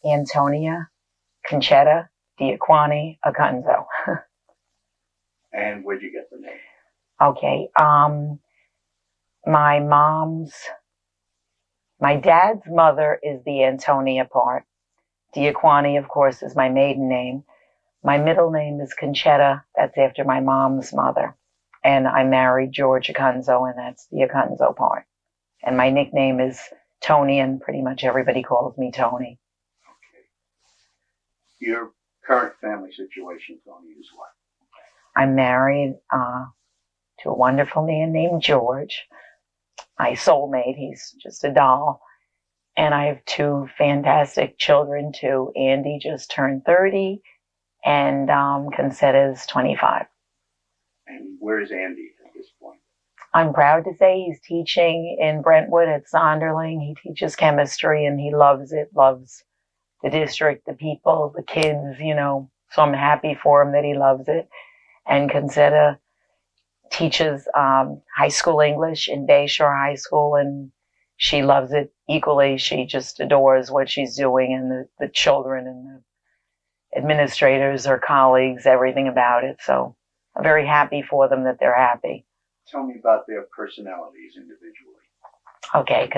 Antonia Conchetta Diaquani Acunzo. And where'd you get the name? Okay. My dad's mother is the Antonia part. Diaquani, of course, is my maiden name. My middle name is Conchetta. That's after my mom's mother. And I married George Acunzo, and that's the Acunzo part. And my nickname is Toni, and pretty much everybody calls me Toni. Okay. Your current family situation, Toni, is what? I'm married to a wonderful man named George, my soulmate. He's just a doll. And I have two fantastic children, too. Andy just turned 30, and Concetta's 25. And where is Andy at this point? I'm proud to say he's teaching in Brentwood at Sonderling. He teaches chemistry, and he loves it, loves the district, the people, the kids, So I'm happy for him that he loves it. And Concetta teaches high school English in Bayshore High School, and she loves it equally. She just adores what she's doing, and the children and the administrators, her colleagues, everything about it. So I'm very happy for them that they're happy. Tell me about their personalities individually. Okay,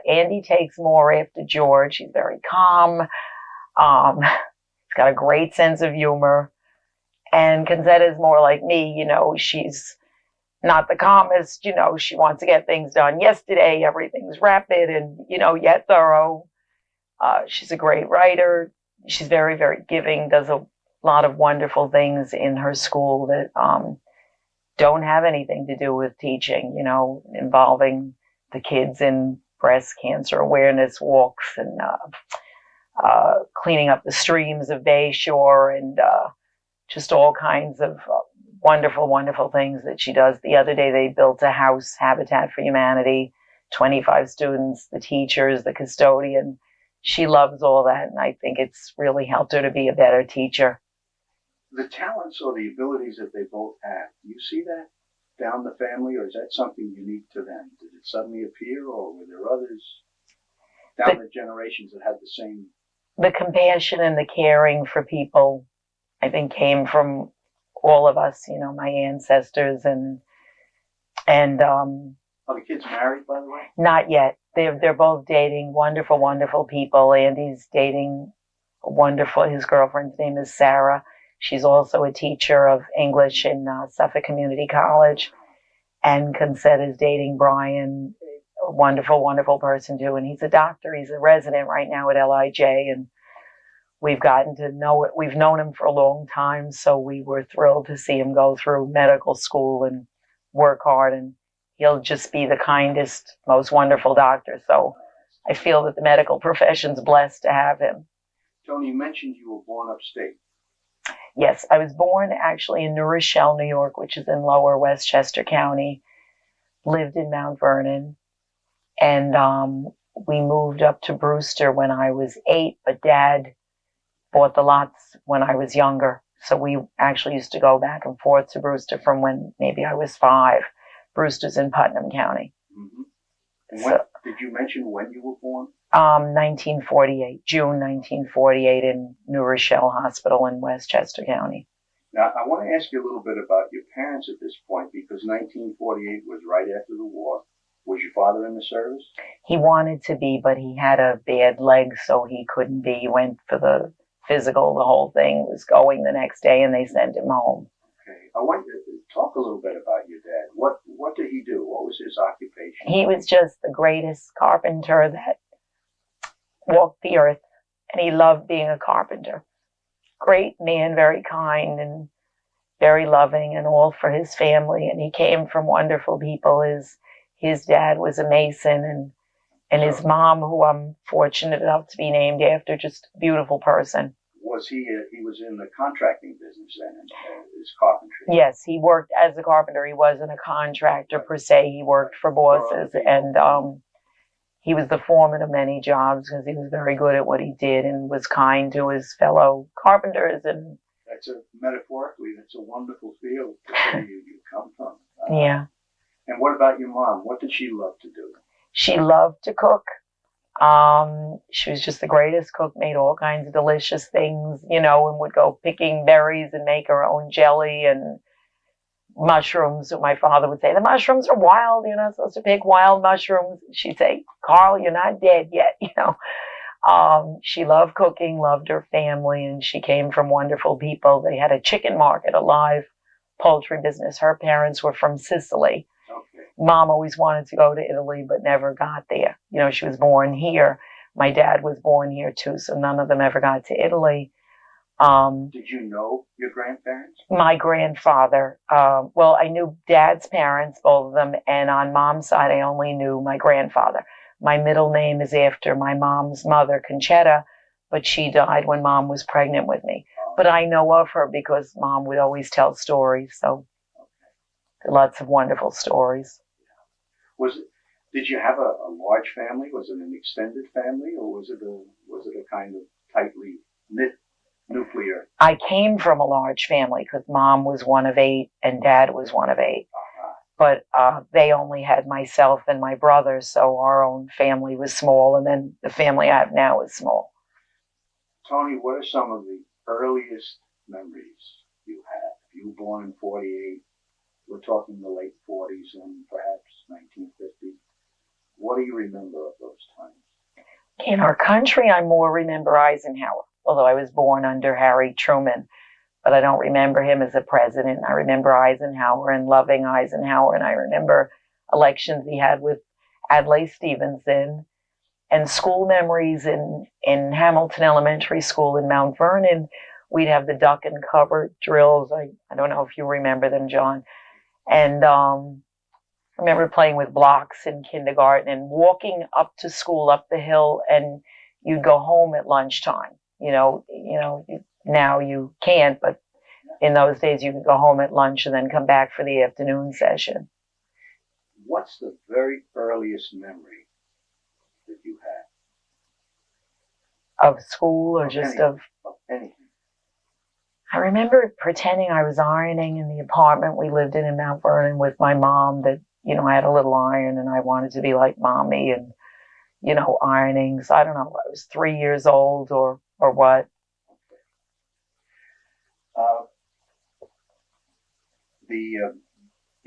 Andy takes more after George. He's very calm. He's got a great sense of humor. And Concetta is more like me, she's not the calmest, she wants to get things done yesterday. Everything's rapid and, yet thorough. She's a great writer. She's very, very giving, does a lot of wonderful things in her school that don't have anything to do with teaching, involving the kids in breast cancer awareness walks and cleaning up the streams of Bayshore and just all kinds of wonderful, wonderful things that she does. The other day they built a house, Habitat for Humanity, 25 students, the teachers, the custodian. She loves all that, and I think it's really helped her to be a better teacher. The talents or the abilities that they both have, do you see that down the family, or is that something unique to them? Did it suddenly appear, or were there others down the generations that had the same? The compassion and the caring for people, I think, came from all of us, my ancestors and Are the kids married, by the way? Not yet. They're both dating wonderful, wonderful people. Andy's dating his girlfriend's name is Sarah. She's also a teacher of English in Suffolk Community College. And Concetta is dating Brian, a wonderful, wonderful person too. And he's a doctor. He's a resident right now at LIJ. And we've gotten to know it. We've known him for a long time. So we were thrilled to see him go through medical school and work hard. And he'll just be the kindest, most wonderful doctor. So I feel that the medical profession's blessed to have him. Toni, you mentioned you were born upstate. Yes, I was born actually in New Rochelle, New York, which is in lower Westchester County. Lived in Mount Vernon. And we moved up to Brewster when I was 8, but Dad bought the lots when I was younger. So we actually used to go back and forth to Brewster from when maybe I was 5. Brewster's in Putnam County. Mm-hmm. And did you mention when you were born? 1948, June 1948 in New Rochelle Hospital in Westchester County. Now, I want to ask you a little bit about your parents at this point, because 1948 was right after the war. Was your father in the service? He wanted to be, but he had a bad leg, so he couldn't be. He went for the physical, the whole thing, was going the next day, and they sent him home. Okay. I want you to talk a little bit about your dad. What did he do? What was his occupation? He was just the greatest carpenter that walked the earth, and he loved being a carpenter. Great man, very kind and very loving, and all for his family. And he came from wonderful people. His dad was a mason, and his mom, who I'm fortunate enough to be named after, just a beautiful person. Was he was in the contracting business then, his carpentry? Yes, he worked as a carpenter. He wasn't a contractor per se. He worked for bosses, and he was the foreman of many jobs because he was very good at what he did and was kind to his fellow carpenters. And that's metaphorically, that's a wonderful field where you come from. Yeah. And what about your mom? What did she love to do? She loved to cook. She was just the greatest cook, made all kinds of delicious things, and would go picking berries and make her own jelly and mushrooms. So my father would say, the mushrooms are wild. You're not supposed to pick wild mushrooms. She'd say, Carl, you're not dead yet, She loved cooking, loved her family, and she came from wonderful people. They had a chicken market, a live poultry business. Her parents were from Sicily. Okay. Mom always wanted to go to Italy, but never got there. She was born here. My dad was born here too, so none of them ever got to Italy. Did you know your grandparents? My grandfather, I knew Dad's parents, both of them, and on Mom's side, I only knew my grandfather. My middle name is after my mom's mother, Conchetta, but she died when Mom was pregnant with me. But I know of her because Mom would always tell stories, so lots of wonderful stories. Did you have a large family? Was it an extended family, or was it a kind of tightly knit nuclear? I came from a large family because Mom was one of 8 and Dad was one of 8. But they only had myself and my brother, so our own family was small, and then the family I have now is small. Toni, what are some of the earliest memories you have? You were born in 48. We're talking the late 40s and perhaps 1950. What do you remember of those times? In our country, I more remember Eisenhower, although I was born under Harry Truman. But I don't remember him as a president. I remember Eisenhower and loving Eisenhower, and I remember elections he had with Adlai Stevenson, and school memories in Hamilton Elementary School in Mount Vernon. We'd have the duck and cover drills. I don't know if you remember them, John. And I remember playing with blocks in kindergarten and walking up to school up the hill, and you'd go home at lunchtime. Now you can't, but in those days you could go home at lunch and then come back for the afternoon session. What's the very earliest memory that you have? Of school or just of anything? I remember pretending I was ironing in the apartment we lived in Mount Vernon with my mom, that, I had a little iron and I wanted to be like Mommy and, ironing. So I don't know, I was 3 years old or what.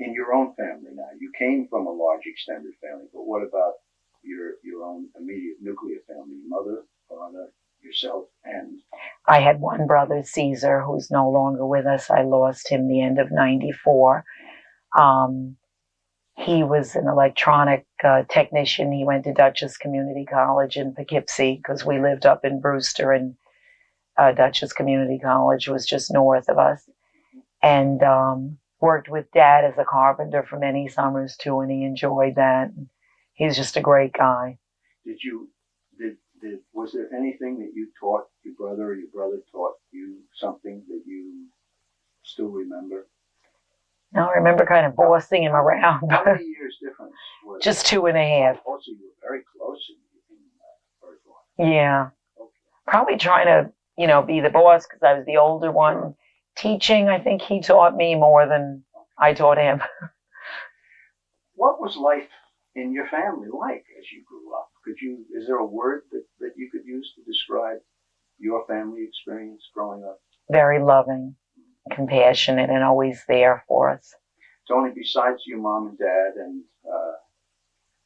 In your own family now, you came from a large extended family, but what about your own immediate nuclear family? Mother, father, yourself, and... I had one brother, Caesar, who's no longer with us. I lost him the end of 94. He was an electronic technician. He went to Dutchess Community College in Poughkeepsie because we lived up in Brewster, and Dutchess Community College was just north of us. And worked with Dad as a carpenter for many summers too, and he enjoyed that. He's just a great guy. Was there anything that you taught your brother, or your brother taught you something that you still remember? No, I remember kind of bossing him around. How many years difference was Just 2.5. Oh, so you were very close in birth. Yeah. Okay. Probably trying to, be the boss because I was the older one. Sure. Teaching, I think he taught me more than I taught him. What was life in your family like as you grew up? Is there a word that you could use to describe your family experience growing up? Very loving, compassionate, and always there for us. Toni, besides your mom and dad and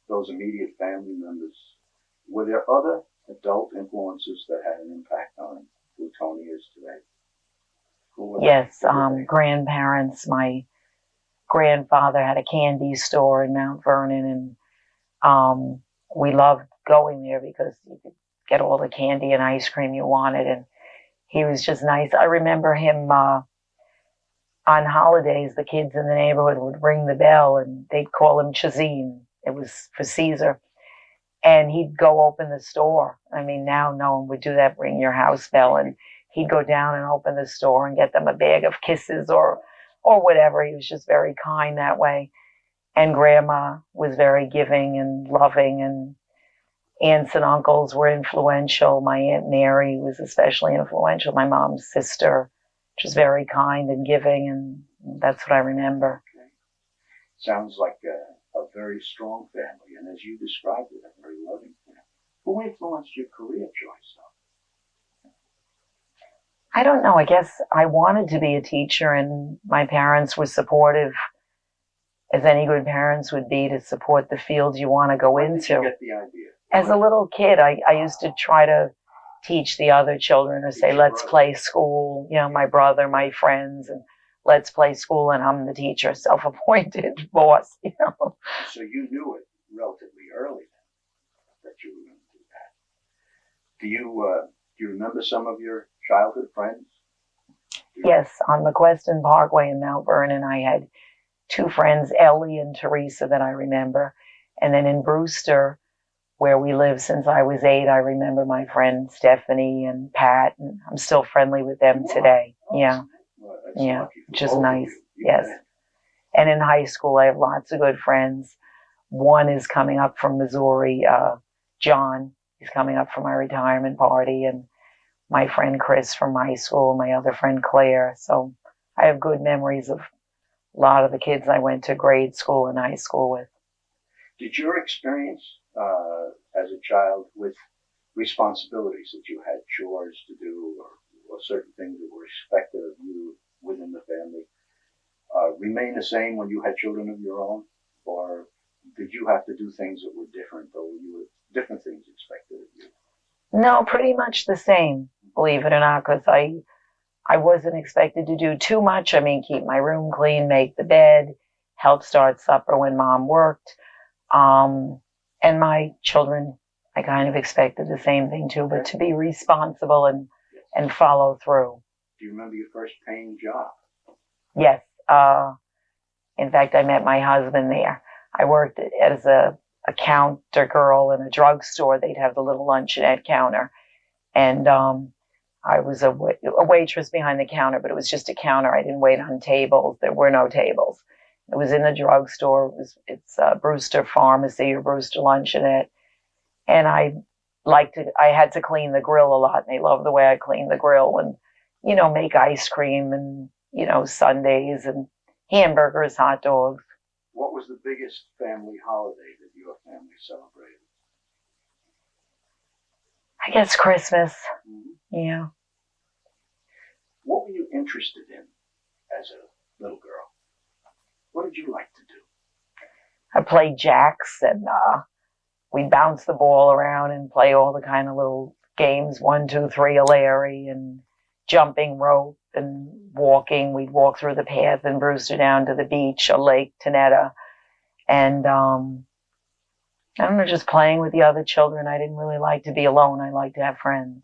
those immediate family members, were there other adult influences that had an impact on who Toni is today? Yes, grandparents. My grandfather had a candy store in Mount Vernon, and we loved going there because you could get all the candy and ice cream you wanted, and he was just nice. I remember him on holidays, the kids in the neighborhood would ring the bell, and they'd call him Chazine. It was for Caesar. And he'd go open the store. I mean, now no one would do that, ring your house bell, and he'd go down and open the store and get them a bag of kisses or whatever. He was just very kind that way. And Grandma was very giving and loving, and aunts and uncles were influential. My Aunt Mary was especially influential, my mom's sister, which was very kind and giving, and that's what I remember. Okay. Sounds like a very strong family, and as you described it, a very loving family. Who influenced your career choice, though? I don't know. I guess I wanted to be a teacher, and my parents were supportive, as any good parents would be, to support the field you want to go When into. did you get the idea? As a little kid, I used to try to teach the other children, or say, let's play school, my brother, my friends, and let's play school, and I'm the teacher, self-appointed boss, So you knew it relatively early then, that you were going to do that. Do you remember some of your childhood friends? Yes, on McQuestion Parkway in Mount Vernon, I had two friends, Ellie and Teresa, that I remember. And then in Brewster, where we lived since I was 8, I remember my friend Stephanie and Pat, and I'm still friendly with them today. Yeah. Well, Yeah, which is both of nice. you. Yes. Yeah. And in high school, I have lots of good friends. One is coming up from Missouri, John. He's coming up for my retirement party, and my friend Chris from high school, my other friend Claire. So I have good memories of a lot of the kids I went to grade school and high school with. Did your experience as a child with responsibilities, that you had chores to do, or certain things that were expected of you within the family, remain the same when you had children of your own? Or did you have to do things that were different, or were different things expected of you? No, pretty much the same, believe it or not, because I wasn't expected to do too much. I mean, keep my room clean, make the bed, help start supper when mom worked. And my children, I kind of expected the same thing too, but to be responsible and follow through. Do you remember your first paying job? Yes. In fact, I met my husband there. I worked as a counter girl in a drugstore. They'd have the little luncheonette counter. And I was a waitress behind the counter, but it was just a counter. I didn't wait on tables. There were no tables. It was in the drugstore. It's Brewster Pharmacy or Brewster Luncheonette. And I had to clean the grill a lot, and they loved the way I cleaned the grill and, make ice cream and, sundaes and hamburgers, hot dogs. What was the biggest family holiday that your family celebrated? I guess Christmas. Mm-hmm. Yeah. What were you interested in as a little girl? What did you like to do? I played jacks, and we'd bounce the ball around and play all the kind of little games, 1, 2, 3, a Larry, and jumping rope and walking. We'd walk through the path in Brewster down to the beach, or Lake Tenetta. And I don't know, just playing with the other children. I didn't really like to be alone. I liked to have friends.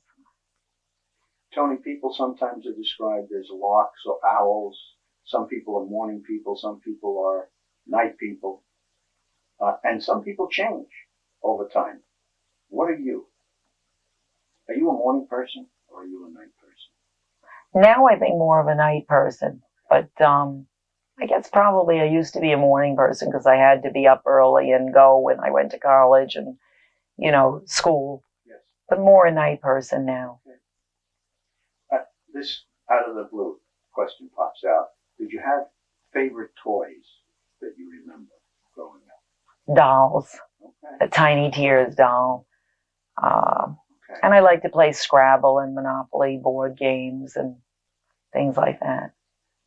Toni, people sometimes are described as larks or owls. Some people are morning people. Some people are night people. And some people change over time. What are you? Are you a morning person, or are you a night person? Now I think more of a night person. But I guess probably I used to be a morning person because I had to be up early and go when I went to college and, school. Yes. But more a night person now. Okay. This out of the blue question pops out. Did you have favorite toys that you remember growing up? Dolls. Okay. A Tiny Tears doll. Okay. And I like to play Scrabble and Monopoly board games and things like that.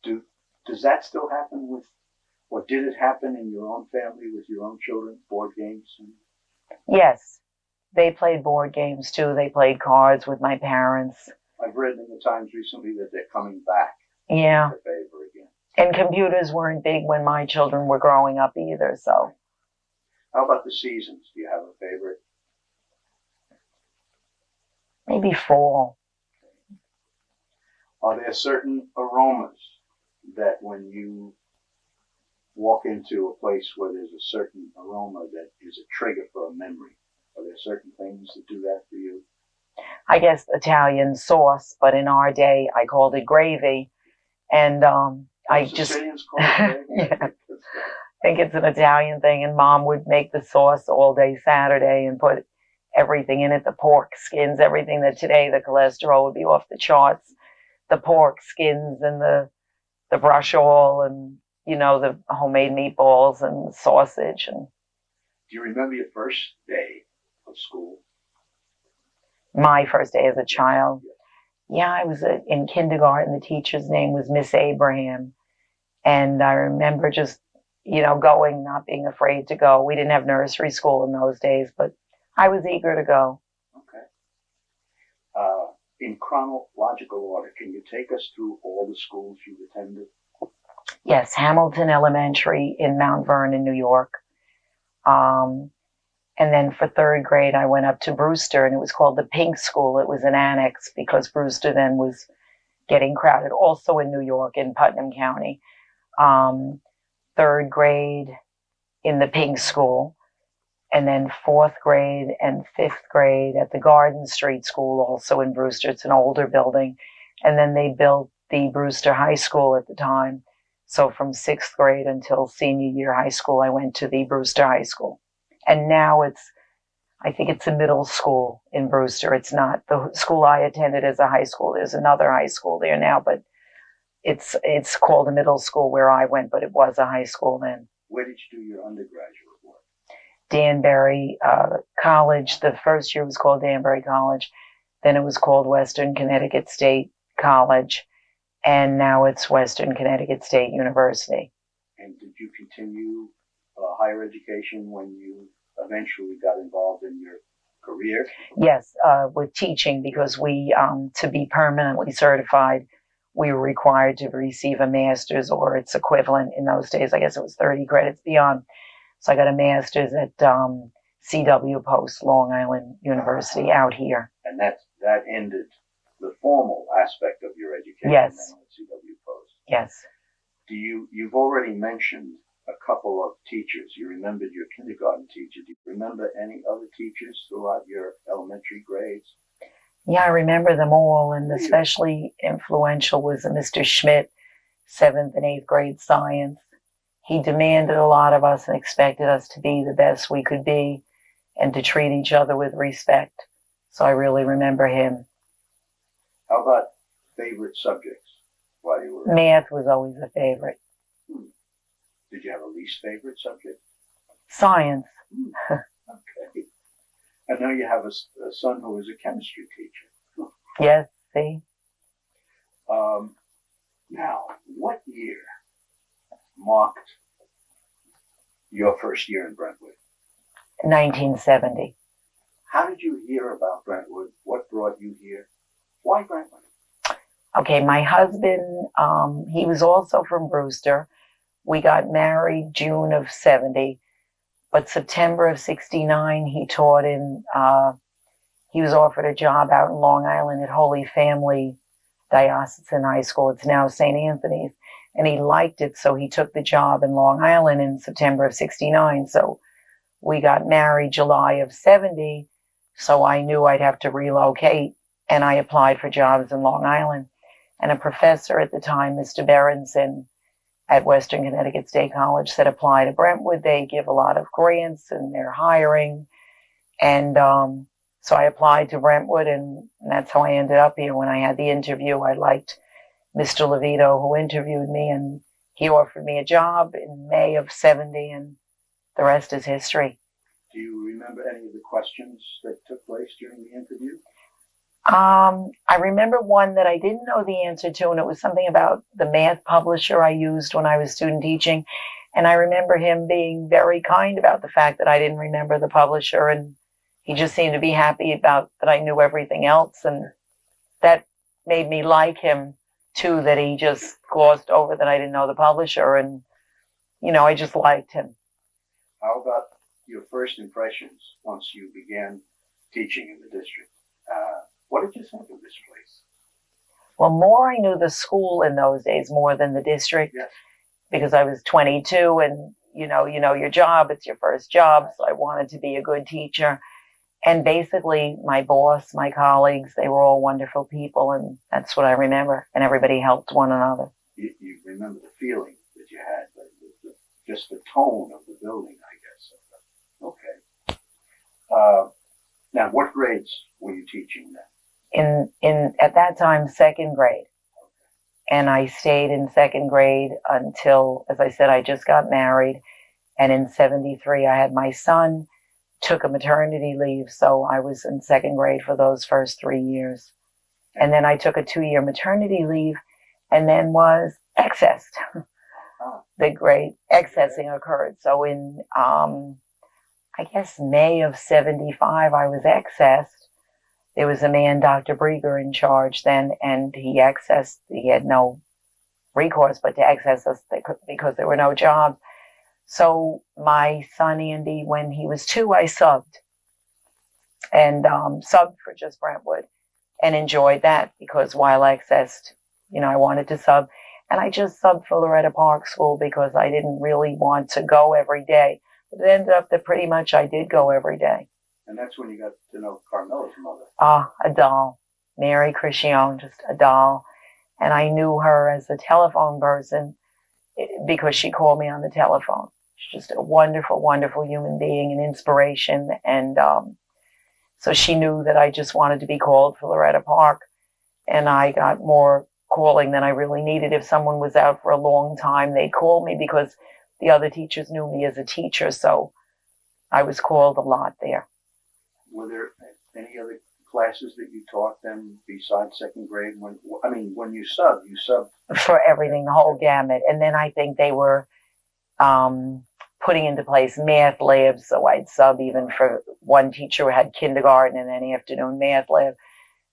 Does that still happen with, or did it happen in your own family with your own children, board games? Yes. They played board games too. They played cards with my parents. I've read in the Times recently that they're coming back. Yeah. To favor again. And computers weren't big when my children were growing up either, so. How about the seasons? Do you have a favorite? Maybe fall. Are there certain aromas that when you walk into a place where there's a certain aroma that is a trigger for a memory? Are there certain things that do that for you? I guess Italian sauce, but in our day I called it gravy. And I just Sicilians call it gravy? Yeah. I think it's an Italian thing, and Mom would make the sauce all day Saturday and put everything in it, the pork skins, everything that today the cholesterol would be off the charts, the pork skins and the brush oil and, the homemade meatballs and sausage. And do you remember your first day of school? My first day as a child. Yeah, I was in kindergarten. The teacher's name was Miss Abraham. And I remember just, going, not being afraid to go. We didn't have nursery school in those days, but I was eager to go. Okay. In chronological order, can you take us through all the schools you attended? Yes, Hamilton Elementary in Mount Vernon, New York. And then for third grade, I went up to Brewster, and it was called the Pink School. It was an annex because Brewster then was getting crowded, also in New York, in Putnam County. Third grade in the Pink School, and then fourth grade and fifth grade at the Garden Street School, also in Brewster. It's an older building. And then they built the Brewster High School at the time. So from sixth grade until senior year high school, I went to the Brewster High School. And now I think it's a middle school in Brewster. It's not the school I attended as a high school. There's another high school there now, but it's called a middle school where I went, but it was a high school then. Where did you do your undergraduate work? Danbury College. The first year was called Danbury College. Then it was called Western Connecticut State College. And now it's Western Connecticut State University. And did you continue higher education when you eventually got involved in your career? Yes, with teaching, because we, to be permanently certified, we were required to receive a master's or its equivalent in those days. I guess it was 30 credits beyond. So I got a master's at C.W. Post, Long Island University out here. And that ended the formal aspect of your education. Yes. At C.W. Post. Yes. You've already mentioned a couple of teachers. You remembered your kindergarten teacher. Do you remember any other teachers throughout your elementary grades? Yeah, I remember them all, and especially influential was a Mr. Schmidt, 7th and 8th grade science. He demanded a lot of us and expected us to be the best we could be and to treat each other with respect. So I really remember him. How about favorite subjects while you were? Math was always a favorite. Did you have a least favorite subject? Science. Okay. I know you have a son who is a chemistry teacher. Yes, see? Now, what year marked your first year in Brentwood? 1970. How did you hear about Brentwood? What brought you here? Why Brentwood? Okay, my husband, he was also from Brewster. We got married June of 70. But September of 69, he taught he was offered a job out in Long Island at Holy Family Diocesan High School. It's now St. Anthony's. And he liked it, so he took the job in Long Island in September of 69. So we got married July of 70, so I knew I'd have to relocate, and I applied for jobs in Long Island. And a professor at the time, Mr. Berenson, at Western Connecticut State College, said apply to Brentwood. They give a lot of grants and they're hiring. And so I applied to Brentwood, and that's how I ended up here. When I had the interview, I liked Mr. Levito, who interviewed me, and he offered me a job in May of 70, and the rest is history. Do you remember any of the questions that took place during the interview? I remember one that I didn't know the answer to, and it was something about the math publisher I used when I was student teaching. And I remember him being very kind about the fact that I didn't remember the publisher, and he just seemed to be happy about that I knew everything else. And that made me like him too, that he just glossed over that I didn't know the publisher. And, I just liked him. How about your first impressions once you began teaching in the district? What did you think of this place? Well, more I knew the school in those days more than the district. Yes. Because I was 22, and you know your job, it's your first job, so I wanted to be a good teacher. And basically my boss, my colleagues, they were all wonderful people, and that's what I remember, and everybody helped one another. You remember the feeling that you had, just the tone of the building, I guess. Okay. Now, what grades were you teaching then? At that time, second grade. And I stayed in second grade until, as I said, I just got married. And in 73, I had my son. took a maternity leave, so I was in second grade for those first 3 years. And then I took a 2-year maternity leave and then was accessed. The great accessing occurred. So in, I guess, May of 75, I was accessed. There was a man, Dr. Brieger, in charge then, and he accessed. He had no recourse but to access us because there were no jobs. So my son, Andy, when he was 2, I subbed. And subbed for just Brentwood and enjoyed that because while accessed, I wanted to sub. And I just subbed for Loretta Park School because I didn't really want to go every day. But it ended up that pretty much I did go every day. And that's when you got to know Carmela's mother. A doll. Mary Christian, just a doll. And I knew her as a telephone person because she called me on the telephone. She's just a wonderful, wonderful human being, an inspiration. And so she knew that I just wanted to be called for Loretta Park. And I got more calling than I really needed. If someone was out for a long time, they'd call me because the other teachers knew me as a teacher. So I was called a lot there. Were there any other classes that you taught them besides second grade? When you subbed for everything, the whole gamut. And then I think they were putting into place math labs, so I'd sub even for one teacher who had kindergarten and any afternoon math lab.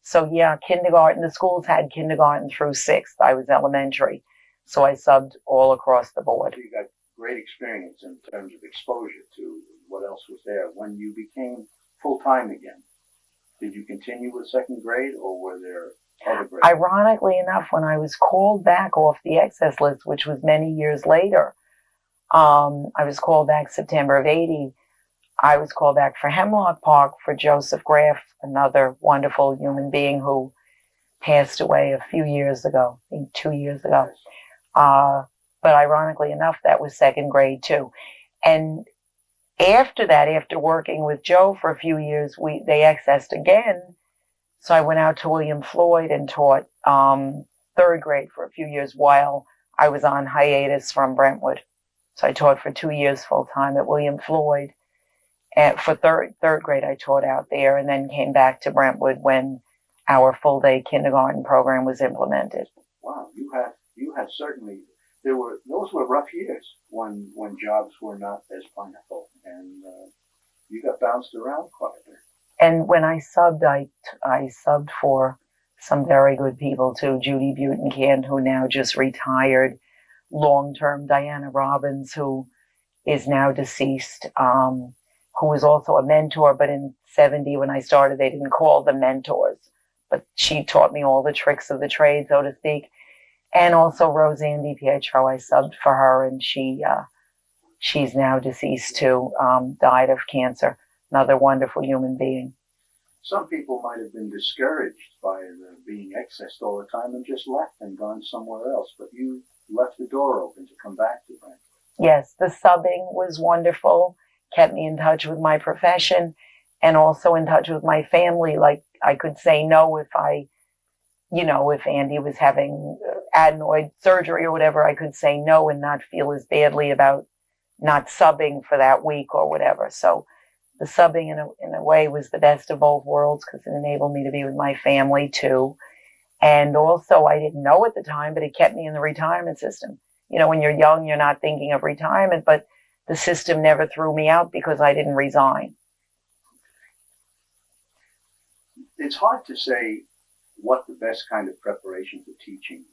So yeah, kindergarten, the schools had kindergarten through 6th. I was elementary, so I subbed all across the board. So you got great experience in terms of exposure to what else was there. When you became full-time again, did you continue with second grade or were there other grades? Ironically enough, when I was called back off the excess list, which was many years later, I was called back September of 80. I was called back for Hemlock Park for Joseph Graff, another wonderful human being who passed away a few years ago, I think 2 years ago. But ironically enough, that was second grade too. And after that, after working with Joe for a few years, they accessed again. So I went out to William Floyd and taught third grade for a few years while I was on hiatus from Brentwood. So I taught for 2 years full time at William Floyd. And for third grade, I taught out there and then came back to Brentwood when our full day kindergarten program was implemented. Wow, you had certainly, those were rough years when jobs were not as plentiful, and you got bounced around quite a bit. And when I subbed, I subbed for some very good people too. Judy Butenkamp, who now just retired, long-term Diana Robbins, who is now deceased, who was also a mentor, but in 70 when I started, they didn't call them mentors, but she taught me all the tricks of the trade, so to speak. And also Roseanne DiPietro, I subbed for her, and she's now deceased too, died of cancer. Another wonderful human being. Some people might have been discouraged by the being accessed all the time and just left and gone somewhere else, but you left the door open to come back to Brentwood. Yes, the subbing was wonderful, kept me in touch with my profession and also in touch with my family. Like I could say no if if Andy was having adenoid surgery or whatever, I could say no and not feel as badly about not subbing for that week or whatever. So the subbing in a way was the best of both worlds because it enabled me to be with my family too. And also I didn't know at the time, but it kept me in the retirement system. When you're young, you're not thinking of retirement, but the system never threw me out because I didn't resign. It's hard to say what the best kind of preparation for teaching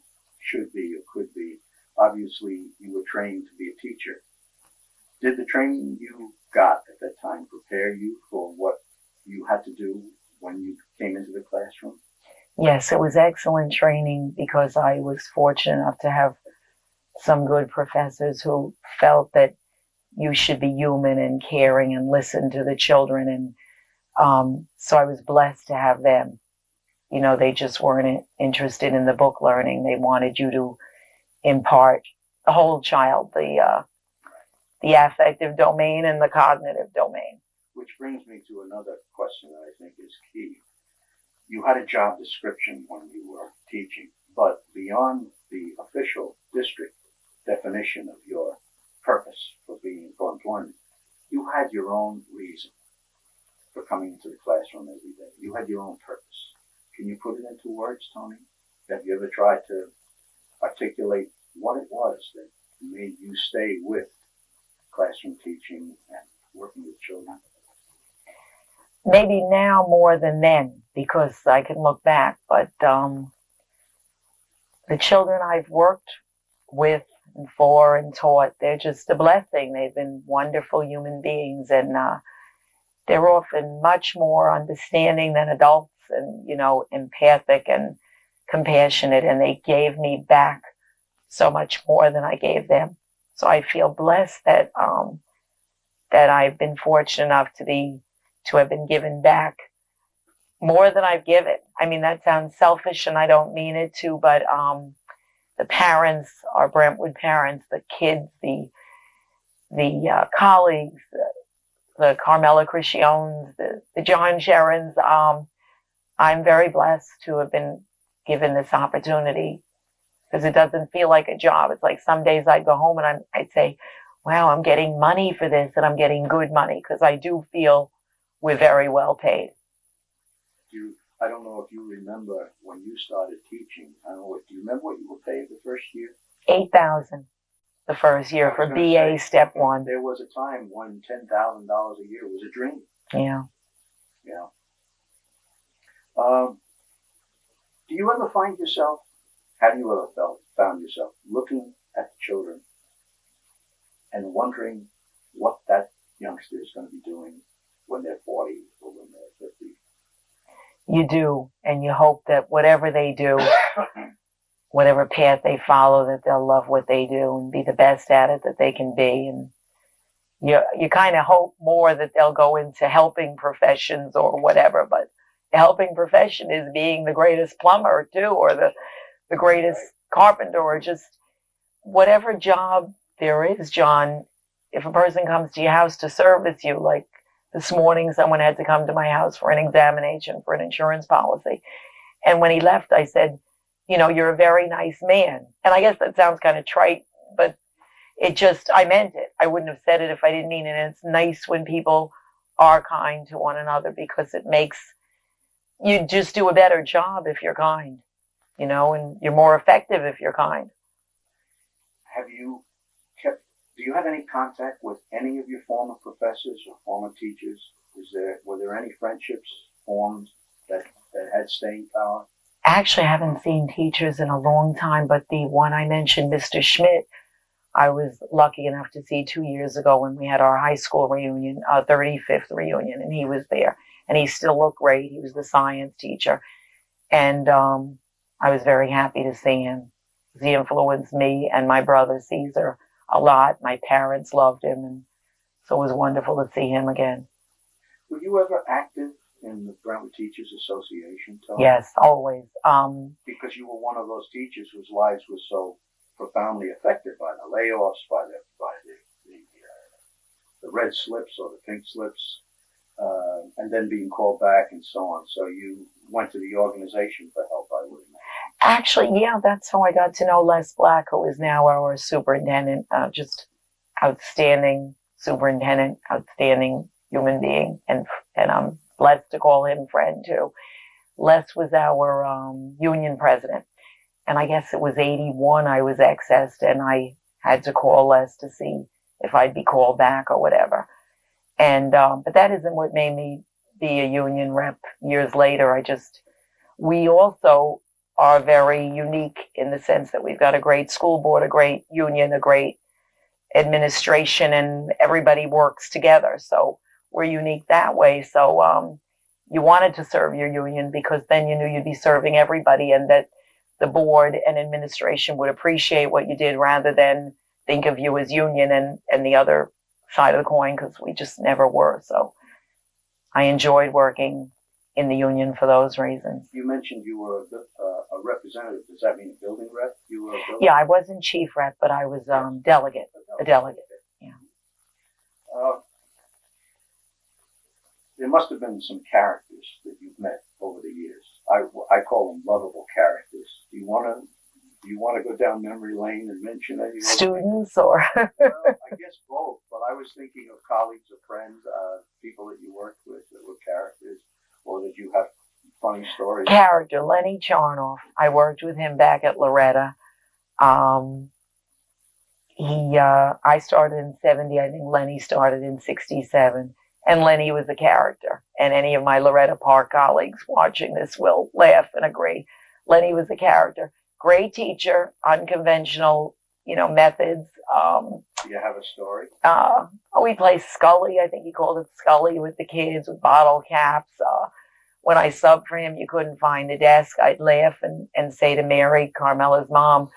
should be or could be. Obviously, you were trained to be a teacher. Did the training you got at that time prepare you for what you had to do when you came into the classroom? Yes, it was excellent training because I was fortunate enough to have some good professors who felt that you should be human and caring and listen to the children. And so I was blessed to have them. They just weren't interested in the book learning. They wanted you to impart the whole child, the affective domain and the cognitive domain. Which brings me to another question that I think is key. You had a job description when you were teaching, but beyond the official district definition of your purpose for employment, you had your own reason. for coming into the classroom every day. You had your own purpose. Can you put it into words, Toni? Have you ever tried to articulate what it was that made you stay with classroom teaching and working with children? Maybe now more than then, because I can look back, but the children I've worked with and for and taught, they're just a blessing. They've been wonderful human beings, and they're often much more understanding than adults, and, you know, empathic and compassionate, and they gave me back so much more than I gave them. So I feel blessed that that I've been fortunate enough to have been given back more than I've given. I mean, that sounds selfish, and I don't mean it to, but the parents, our Brentwood parents, the kids, the colleagues, the Carmela Crisciones, the John Sherrons, I'm very blessed to have been given this opportunity, because it doesn't feel like a job. It's like some days I'd go home and I'd say, wow, I'm getting money for this, and I'm getting good money, because I do feel we're very well paid. I don't know if you remember when you started teaching. Do you remember what you were paid the first year? $8,000 the first year for BA Step 1. There was a time when $10,000 a year was a dream. Yeah. Yeah. Do you ever find yourself, have you ever found yourself looking at the children and wondering what that youngster is going to be doing when they're 40 or when they're 50? You do, and you hope that whatever they do, whatever path they follow, that they'll love what they do and be the best at it that they can be. And you kind of hope more that they'll go into helping professions or whatever, but the helping profession is being the greatest plumber too, or the greatest carpenter, or just whatever job there is, John. If a person comes to your house to service you, like this morning someone had to come to my house for an examination for an insurance policy, and when he left I said, you know, you're a very nice man. And I guess that sounds kind of trite, but I meant it. I wouldn't have said it if I didn't mean it. And it's nice when people are kind to one another, because it makes you just do a better job if you're kind, you know, and you're more effective if you're kind. Do you have any contact with any of your former professors or former teachers? Were there any friendships formed that had staying power? Actually, I haven't seen teachers in a long time, but the one I mentioned, Mr. Schmidt, I was lucky enough to see 2 years ago when we had our high school reunion, 35th reunion, and he was there. And he still looked great. He was the science teacher. And I was very happy to see him. He influenced me and my brother Caesar a lot. My parents loved him, and so it was wonderful to see him again. Were you ever active in the Brentwood Teachers Association, Toni? Yes, always. Because you were one of those teachers whose lives were so profoundly affected by the layoffs, by the red slips or the pink slips, and then being called back and so on. So you went to the organization for help, I would imagine. Actually, yeah, that's how I got to know Les Black, who is now our superintendent. Just outstanding superintendent, outstanding human being, and I'm blessed to call him friend too. Les was our union president, and I guess it was 81 I was accessed, and I had to call Les to see if I'd be called back or whatever. And but that isn't what made me be a union rep years later. We also are very unique in the sense that we've got a great school board, a great union, a great administration, and everybody works together. So we're unique that way. So you wanted to serve your union because then you knew you'd be serving everybody, and that the board and administration would appreciate what you did rather than think of you as union and the other side of the coin, because we just never were. So I enjoyed working in the union for those reasons. You mentioned you were a representative. Does that mean a building rep? You were a building Yeah, I wasn't chief rep, but I was delegate. A delegate. Yeah. There must have been some characters that you've met over the years. I call them lovable characters. Do you want to Do you want to go down memory lane and mention any Students or? Well, I guess both, but I was thinking of colleagues or friends, people that you worked with that were characters, or that you have funny stories. Character, Lenny Charnoff. I worked with him back at Loretta. I started in 70, I think Lenny started in 67. And Lenny was a character. And any of my Loretta Park colleagues watching this will laugh and agree. Lenny was a character. Great teacher, unconventional, methods. Do you have a story? We played Scully, I think he called it Scully, with the kids with bottle caps. When I subbed for him, you couldn't find the desk. I'd laugh and say to Mary, Carmela's mom,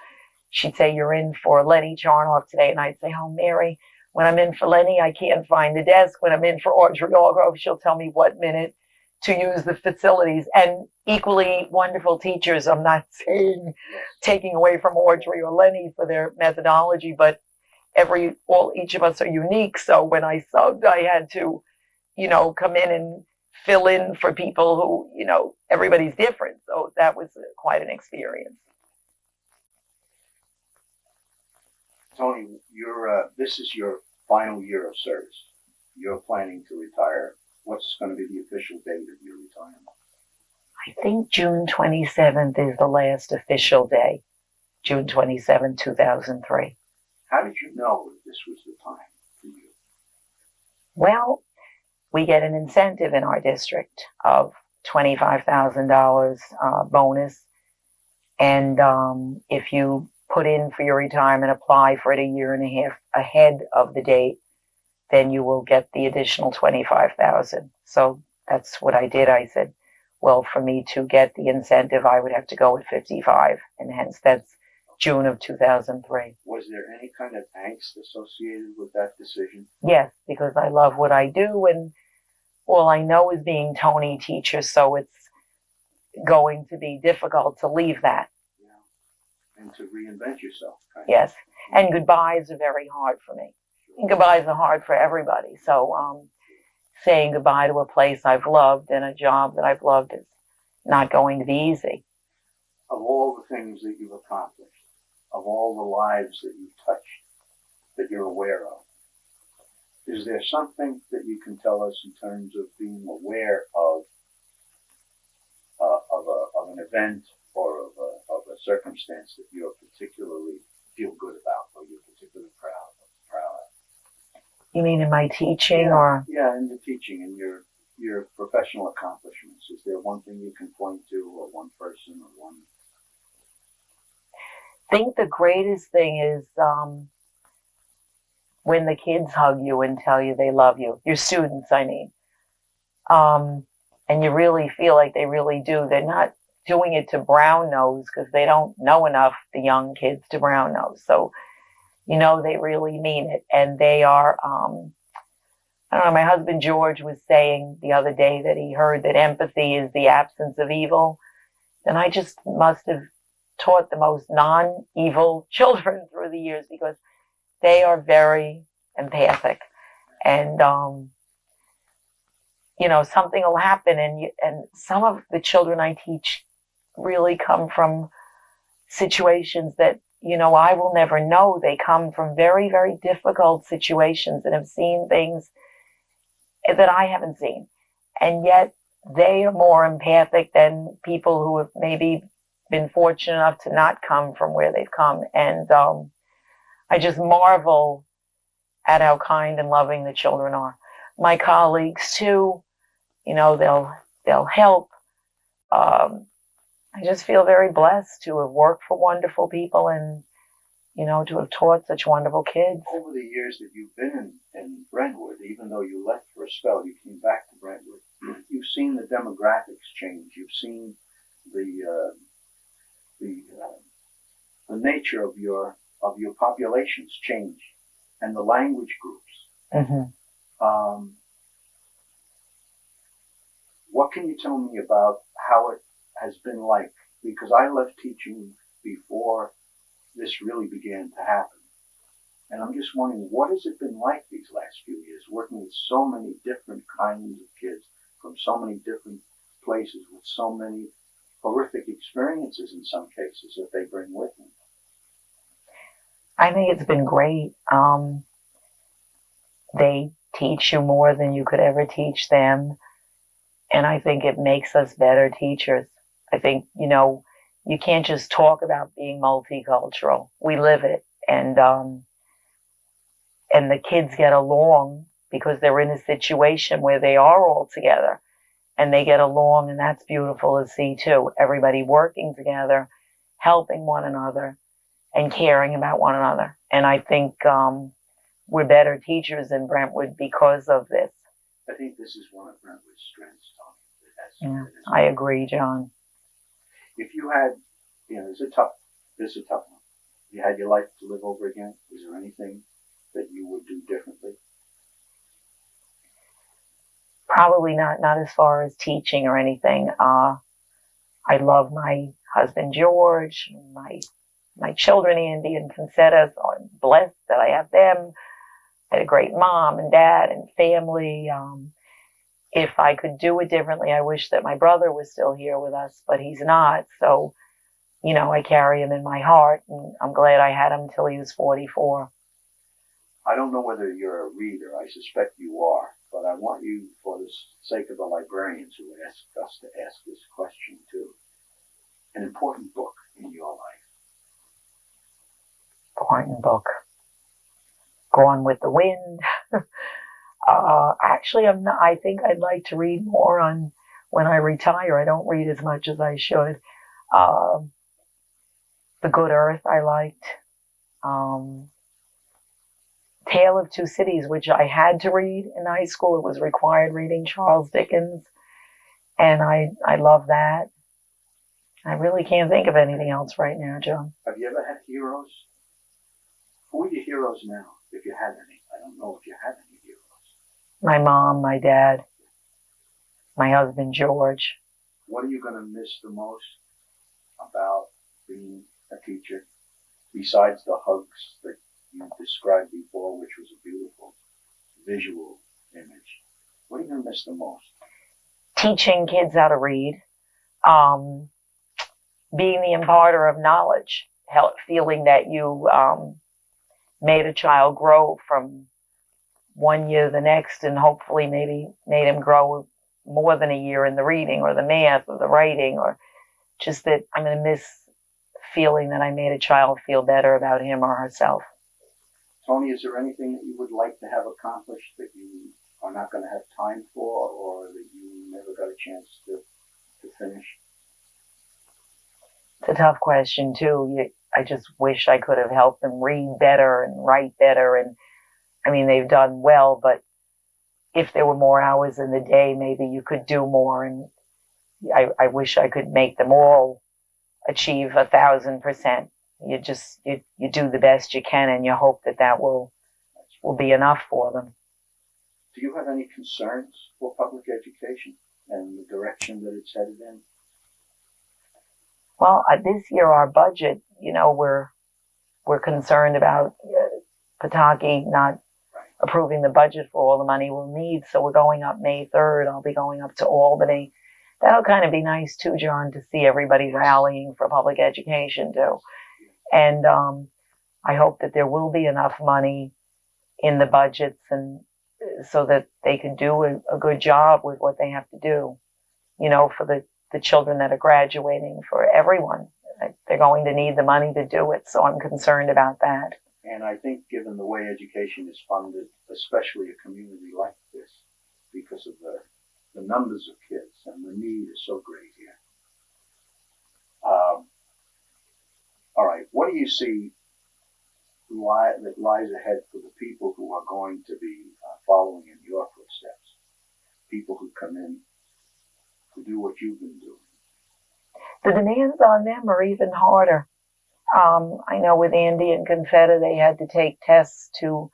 she'd say, "You're in for Lenny Charnoff today." And I'd say, "Oh, Mary, when I'm in for Lenny, I can't find the desk. When I'm in for Audrey Allgrove, she'll tell me what minute to use the facilities." And equally wonderful teachers. I'm not saying taking away from Audrey or Lenny for their methodology, but each of us are unique. So when I subbed, I had to, come in and fill in for people who, everybody's different. So that was quite an experience. Toni, this is your final year of service. You're planning to retire. What's going to be the official date of your retirement? I think June 27th is the last official day. June 27, 2003. How did you know that this was the time for you? Well, we get an incentive in our district of $25,000 bonus. And if you put in for your retirement, apply for it a year and a half ahead of the date, then you will get the additional $25,000. So that's what I did. I said, well, for me to get the incentive, I would have to go at 55, and hence that's June of 2003. Was there any kind of angst associated with that decision? Yes, because I love what I do, and all I know is being Toni teacher, so it's going to be difficult to leave that. Yeah. And to reinvent yourself. Yes, and goodbyes are very hard for me. And goodbyes are hard for everybody. So saying goodbye to a place I've loved and a job that I've loved is not going to be easy. Of all the things that you've accomplished, of all the lives that you've touched, that you're aware of, is there something that you can tell us in terms of being aware of an event or of a circumstance that you particularly feel good about, or you're particularly proud of? You mean in my teaching, or? Yeah, in the teaching and your professional accomplishments. Is there one thing you can point to, or one person, or one? I think the greatest thing is when the kids hug you and tell you they love you. Your students, I mean. And you really feel like they really do. They're not doing it to brown nose because they don't know enough, the young kids, to brown nose. So they really mean it. And they are, I don't know, my husband George was saying the other day that he heard that empathy is the absence of evil. And I just must have taught the most non-evil children through the years, because they are very empathic. And, something will happen, and some of the children I teach really come from situations that, I will never know. They come from very, very difficult situations and have seen things that I haven't seen. And yet they are more empathic than people who have maybe been fortunate enough to not come from where they've come. And I just marvel at how kind and loving the children are. My colleagues too, they'll help. I just feel very blessed to have worked for wonderful people and, to have taught such wonderful kids. Over the years that you've been in Brentwood, even though you left for a spell, you came back to Brentwood, you've seen the demographics change. You've seen the nature of your populations change, and the language groups. Mm-hmm. What can you tell me about how it has been like? Because I left teaching before this really began to happen. And I'm just wondering, what has it been like these last few years, working with so many different kinds of kids from so many different places with so many horrific experiences in some cases that they bring with them? I think it's been great. They teach you more than you could ever teach them. And I think it makes us better teachers. I think, you can't just talk about being multicultural. We live it. And the kids get along because they're in a situation where they are all together and they get along. And that's beautiful to see too. Everybody working together, helping one another and caring about one another. And I think, we're better teachers in Brentwood because of this. I think this is one of Brentwood's strengths, Yeah, Toni. I agree, John. If you had, this is a tough one. If you had your life to live over again, is there anything that you would do differently? Probably not as far as teaching or anything. I love my husband George, my children Andy and Concetta. So I'm blessed that I have them. I had a great mom and dad and family. If I could do it differently, I wish that my brother was still here with us, but he's not. So, I carry him in my heart, and I'm glad I had him till he was 44. I don't know whether you're a reader. I suspect you are, but I want you, for the sake of the librarians who ask us to ask this question too, an important book in your life. Important book. Gone with the Wind. Actually, I think I'd like to read more on when I retire. I don't read as much as I should. The Good Earth I liked. Tale of Two Cities, which I had to read in high school. It was required reading, Charles Dickens. And I love that. I really can't think of anything else right now, John. Have you ever had heroes? Who are your heroes now, if you have any? I don't know if you have any heroes. My mom, my dad, my husband, George. What are you going to miss the most about being a teacher, besides the hugs that you described before, which was a beautiful visual image? What are you going to miss the most? Teaching kids how to read, being the imparter of knowledge, feeling that you made a child grow from one year to the next, and hopefully maybe made him grow more than a year in the reading or the math or the writing, or just that I'm going to miss feeling that I made a child feel better about him or herself. Toni, is there anything that you would like to have accomplished that you are not going to have time for, or that you never got a chance to finish? It's a tough question, too. I just wish I could have helped them read better and write better. And I mean, they've done well, but if there were more hours in the day, maybe you could do more. And I wish I could make them all achieve 1,000%. You do the best you can, and you hope that will be enough for them. Do you have any concerns for public education and the direction that it's headed in? Well, this year our budget, we're concerned about Pataki not approving the budget for all the money we'll need. So we're going up May 3rd. I'll be going up to Albany. That'll kind of be nice too, John, to see everybody rallying for public education too. And I hope that there will be enough money in the budgets, and so that they can do a good job with what they have to do, for the children that are graduating, for everyone. They're going to need the money to do it, so I'm concerned about that. And I think given the way education is funded, especially a community like this, because of the numbers of kids and the need is so great here. All right, what do you see that lies ahead for the people who are going to be following in your footsteps? People who come in to do what you've been doing. The demands on them are even harder. I know with Andy and Confetta, they had to take tests to,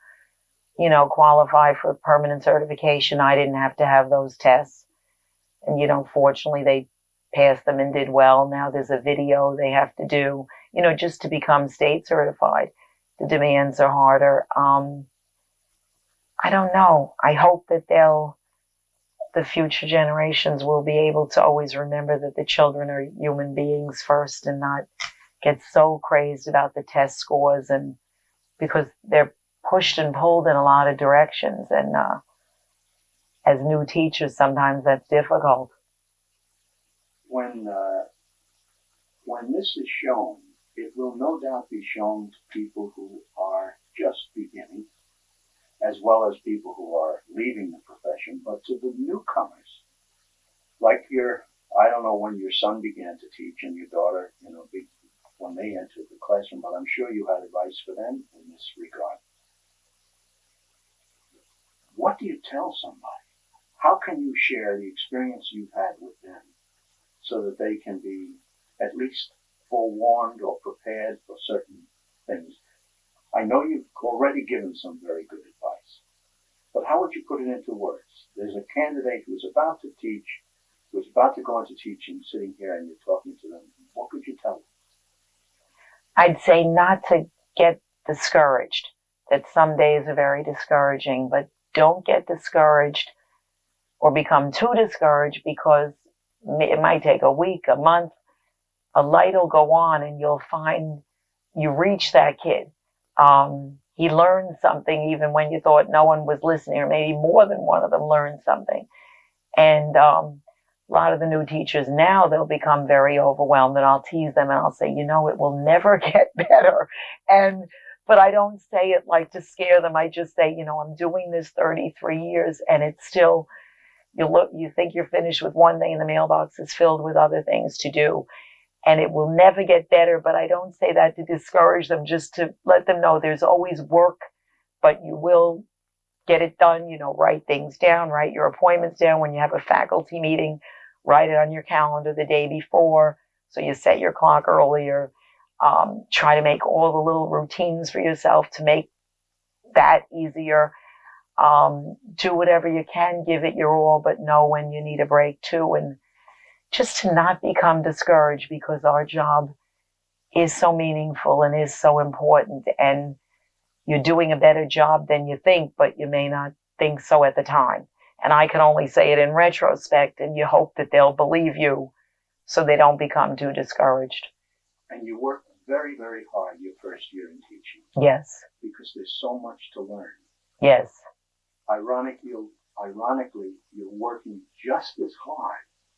qualify for permanent certification. I didn't have to have those tests. And, fortunately, they passed them and did well. Now there's a video they have to do, just to become state certified. The demands are harder. I don't know. I hope that the future generations will be able to always remember that the children are human beings first, and not get so crazed about the test scores and because they're pushed and pulled in a lot of directions. And as new teachers, sometimes that's difficult. When this is shown, it will no doubt be shown to people who are just beginning, as well as people who are leaving the profession, but to the newcomers, like I don't know when your son began to teach and your daughter, when they entered the classroom, but I'm sure you had advice for them in this regard. What do you tell somebody? How can you share the experience you've had with them so that they can be at least forewarned or prepared for certain things? I know you've already given some very good advice, but how would you put it into words? There's a candidate who's about to teach, who's about to go into teaching, sitting here, and you're talking to them. What could you tell them? I'd say not to get discouraged, that some days are very discouraging, but don't get discouraged or become too discouraged, because it might take a week, a month. A light will go on and you'll find you reach that kid. He learned something even when you thought no one was listening, or maybe more than one of them learned something. And a lot of the new teachers now, they'll become very overwhelmed, and I'll tease them and I'll say, it will never get better. But I don't say it like to scare them. I just say, I'm doing this 33 years and it's still, you think you're finished with one thing and the mailbox is filled with other things to do. And it will never get better, but I don't say that to discourage them, just to let them know there's always work, but you will get it done. Write things down, write your appointments down. When you have a faculty meeting, write it on your calendar the day before, so you set your clock earlier. Try to make all the little routines for yourself to make that easier. Do whatever you can, give it your all, but know when you need a break too. And just to not become discouraged, because our job is so meaningful and is so important, and you're doing a better job than you think, but you may not think so at the time. And I can only say it in retrospect, and you hope that they'll believe you so they don't become too discouraged. And you work very, very hard your first year in teaching. Yes. Because there's so much to learn. Yes. Ironically, you're working just as hard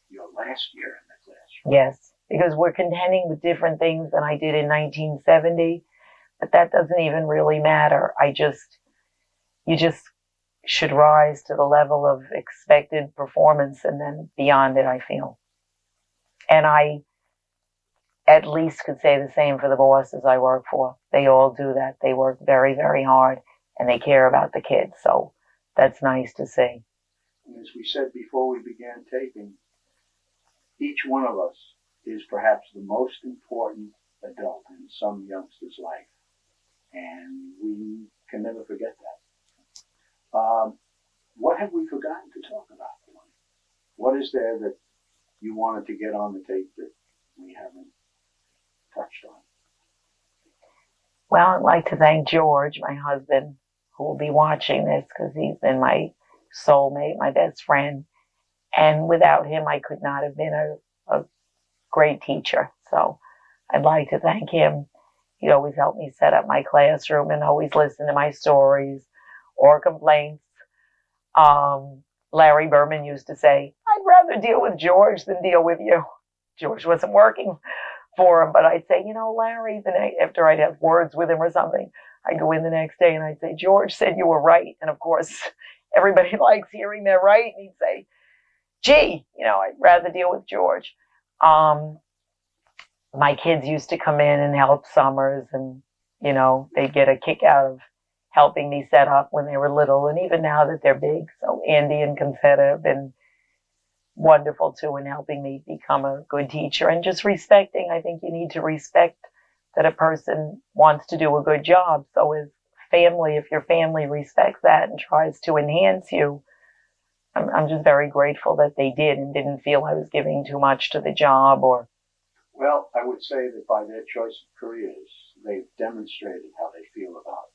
your last year in the classroom. Yes, because we're contending with different things than I did in 1970, but that doesn't even really matter. You just should rise to the level of expected performance, and then beyond it, I feel. And I at least could say the same for the bosses I work for. They all do that. They work very, very hard, and they care about the kids. So that's nice to see. And as we said before we began taping, each one of us is perhaps the most important adult in some youngster's life. And we can never forget that. What have we forgotten to talk about, Toni? What is there that you wanted to get on the tape that we haven't touched on? Well, I'd like to thank George, my husband, who will be watching this, because he's been my soulmate, my best friend. And without him, I could not have been a great teacher. So I'd like to thank him. He'd always help me set up my classroom and always listen to my stories or complaints. Larry Berman used to say, I'd rather deal with George than deal with you. George wasn't working for him, but I'd say, Larry, after I'd have words with him or something, I'd go in the next day and I'd say, George said you were right. And of course, everybody likes hearing they're right. And he'd say, gee, I'd rather deal with George. My kids used to come in and help summers, and, they'd get a kick out of helping me set up when they were little, and even now that they're big. So Andy and Confetta have been wonderful too in helping me become a good teacher, and just respecting. I think you need to respect that a person wants to do a good job. So as family, if your family respects that and tries to enhance you, I'm just very grateful that they did and didn't feel I was giving too much to the job. Well, I would say that by their choice of careers, they've demonstrated how they feel about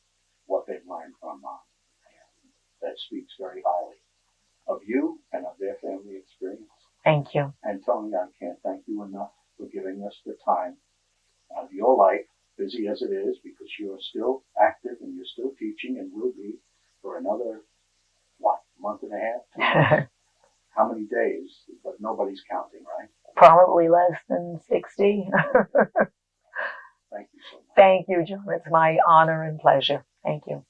what they've learned from them. And that speaks very highly of you and of their family experience. Thank you. And Toni, I can't thank you enough for giving us the time of your life, busy as it is, because you are still active active and you're still teaching and will be for another, what, month and a half, 2 months? How many days? But nobody's counting, right? Probably less than 60. Thank you so much. Thank you, John. It's my honor and pleasure. Thank you.